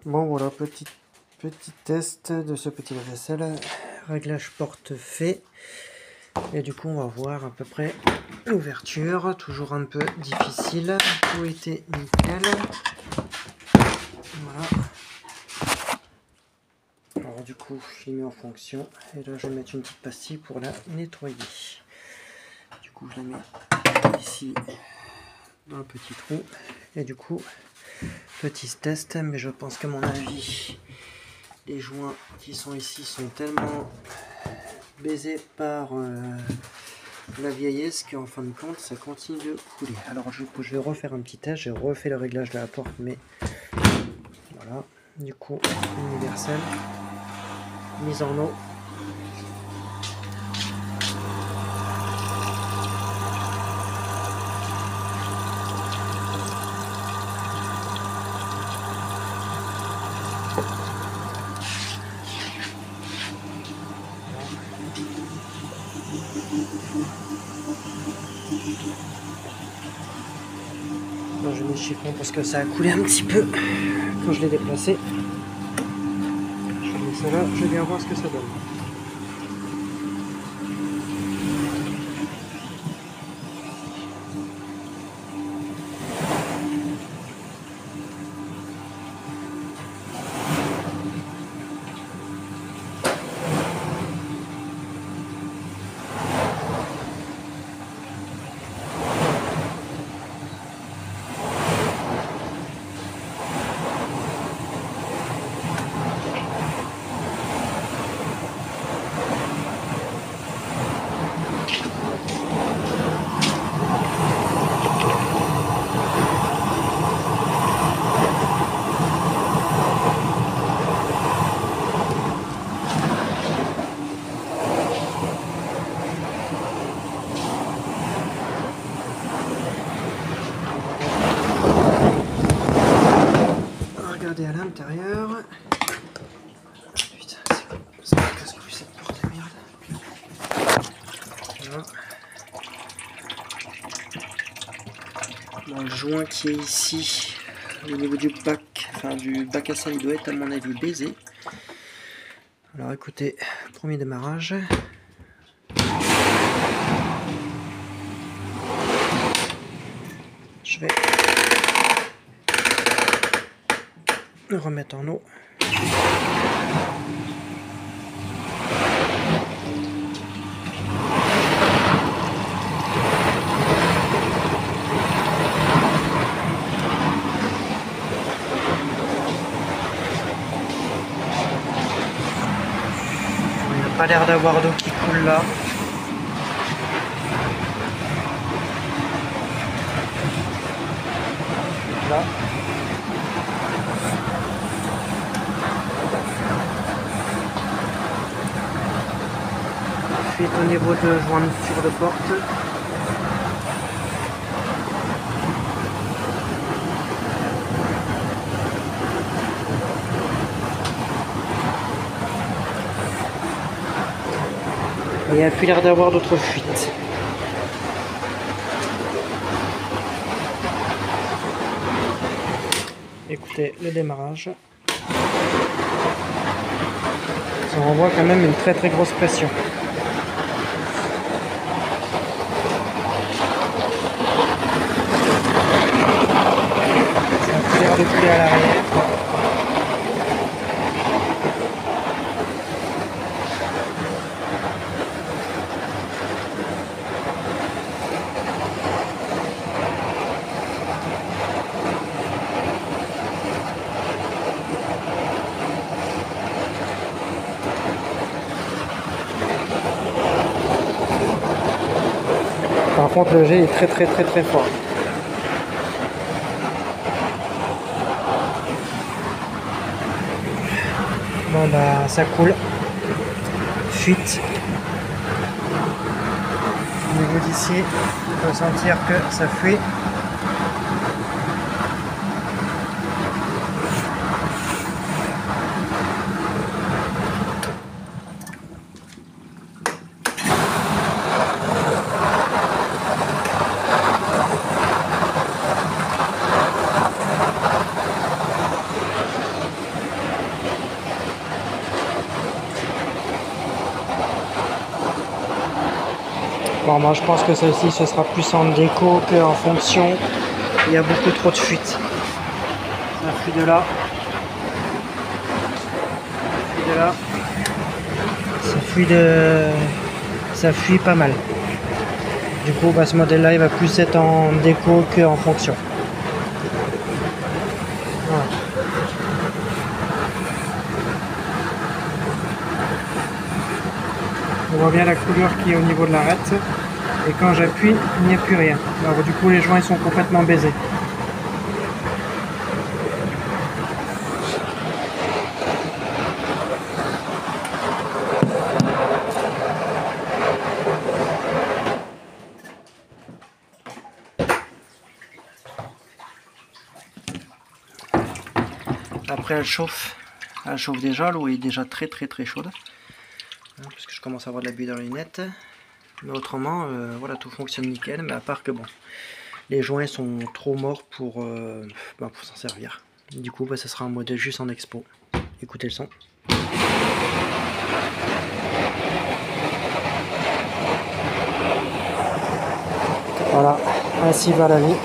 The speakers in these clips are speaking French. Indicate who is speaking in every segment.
Speaker 1: Bon voilà, petit test de ce petit lave-vaisselle. Réglage porte fait. Et du coup on va voir à peu près l'ouverture. Toujours un peu difficile. Tout était nickel. Voilà. Alors du coup je l'ai mis en fonction. Et là je vais mettre une petite pastille pour la nettoyer. Du coup je la mets ici dans le petit trou. Et du coup, petit test, mais je pense qu'à mon avis, les joints qui sont ici sont tellement baisés par la vieillesse qu'en fin de compte, ça continue de couler. Alors du coup, je vais refaire un petit test. J'ai refait le réglage de la porte, mais voilà. Du coup, universel, mise en eau. Là, je mets le chiffon parce que ça a coulé un petit peu quand je l'ai déplacé. Je mets ça là, je vais bien voir ce que ça donne. Regardez à l'intérieur. Putain, c'est pas casse-couille cette porte de merde. Voilà. Bon, le joint qui est ici, au niveau du bac, enfin du bac à sel, il doit être à mon avis baisé. Alors écoutez, premier démarrage. Je vais le remettre en eau. Il n'y a pas l'air d'avoir d'eau qui coule là. Là. Fuite au niveau de jointure de porte. Et il n'y a plus l'air d'avoir d'autres fuites. Écoutez, le démarrage. Ça renvoie quand même une très grosse pression. Ça a plus l'air de couler à l'arrière. Par contre, le jet est très fort. Bon bah ça coule. Fuite. Au niveau d'ici, on peut sentir que ça fuit. Bon, moi je pense que celle-ci ce sera plus en déco qu'en fonction. Il y a beaucoup trop de fuites. Ça fuit de là. Ça fuit de là. Ça fuit pas mal. Du coup, bah, ce modèle-là, il va plus être en déco qu'en fonction. Voilà. On voit bien la couleur qui est au niveau de l'arête. Et quand j'appuie, il n'y a plus rien. Alors du coup, les joints ils sont complètement baisés. Après elle chauffe déjà, l'eau est déjà très chaude. Parce que je commence à avoir de la buée dans les lunettes. Mais autrement, voilà, tout fonctionne nickel. Mais à part que bon, les joints sont trop morts pour s'en servir. Du coup, bah, ça sera un modèle juste en expo. Écoutez le son. Voilà, ainsi va la vie.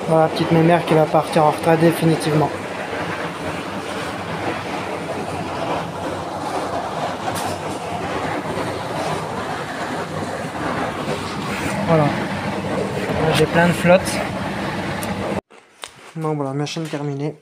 Speaker 1: Voilà, petite mémère qui va partir en retraite définitivement. Voilà. J'ai plein de flotte. Bon voilà, machine terminée.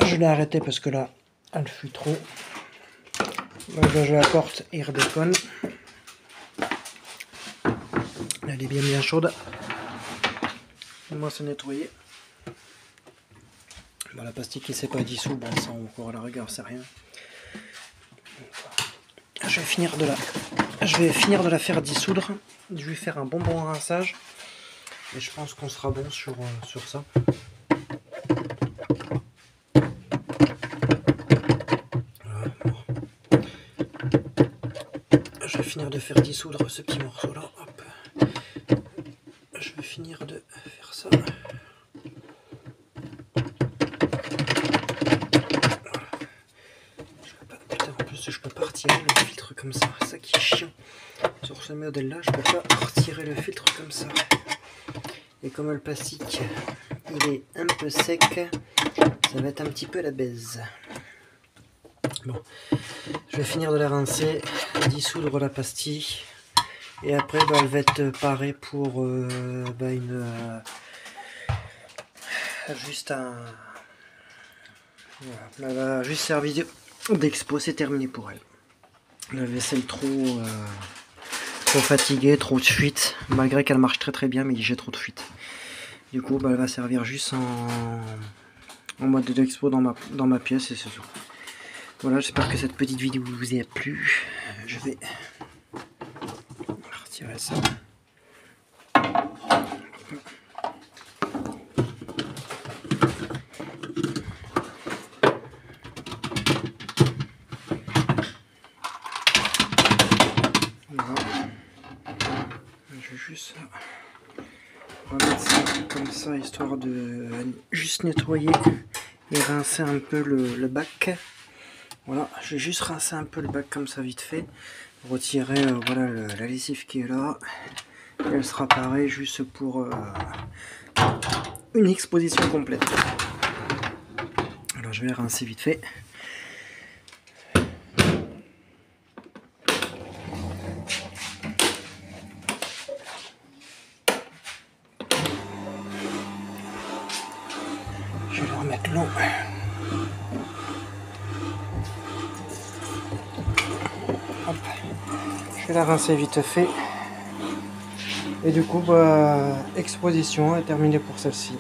Speaker 1: Je l'ai arrêtée parce que là, elle fuit trop. Donc je la porte et redéconne. Elle est bien chaude. Moi c'est nettoyé. Bon, la pastille qui s'est pas dissous, bon ça encore à la rigueur c'est rien. Je vais finir de la faire dissoudre. Je vais faire un bon rinçage. Et je pense qu'on sera bon sur ça. Voilà, bon. Je vais finir de faire dissoudre ce petit morceau là. Hop. Je vais finir de faire ça. Putain, en plus je peux pas retirer le filtre comme ça. C'est ça qui est chiant. Sur ce modèle là, je peux pas retirer le filtre comme ça. Et comme le plastique il est un peu sec, ça va être un petit peu la baise. Bon, je vais finir de la rincer, dissoudre la pastille et après elle va être parée pour juste un... Voilà, elle va juste servir d'expo, c'est terminé pour elle. La vaisselle trop fatiguée, trop de fuite, malgré qu'elle marche très bien, mais j'ai trop de fuite. Du coup, bah, elle va servir juste en mode d'expo dans ma pièce et c'est tout. Voilà, j'espère que cette petite vidéo vous a plu. Je vais retirer ça. Voilà. Je vais juste remettre ça comme ça, histoire de juste nettoyer et rincer un peu le bac. Voilà, je vais juste rincer un peu le bac comme ça vite fait, retirer voilà la lessive qui est là, et elle sera parée juste pour une exposition complète. Alors je vais la rincer vite fait. Je vais remettre l'eau. Hop. Je vais la rincer vite fait. Et du coup, bah, exposition est terminée pour celle-ci.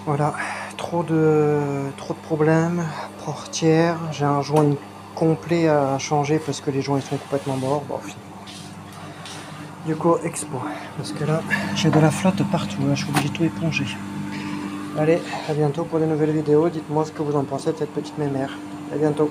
Speaker 1: Voilà, trop de problèmes. Portière, j'ai un joint complet à changer parce que les joints sont complètement morts. Bon, du coup, expo. Parce que là, j'ai de la flotte partout. Là, je suis obligé de tout éponger. Allez, à bientôt pour de nouvelles vidéos. Dites-moi ce que vous en pensez de cette petite mémère. À bientôt.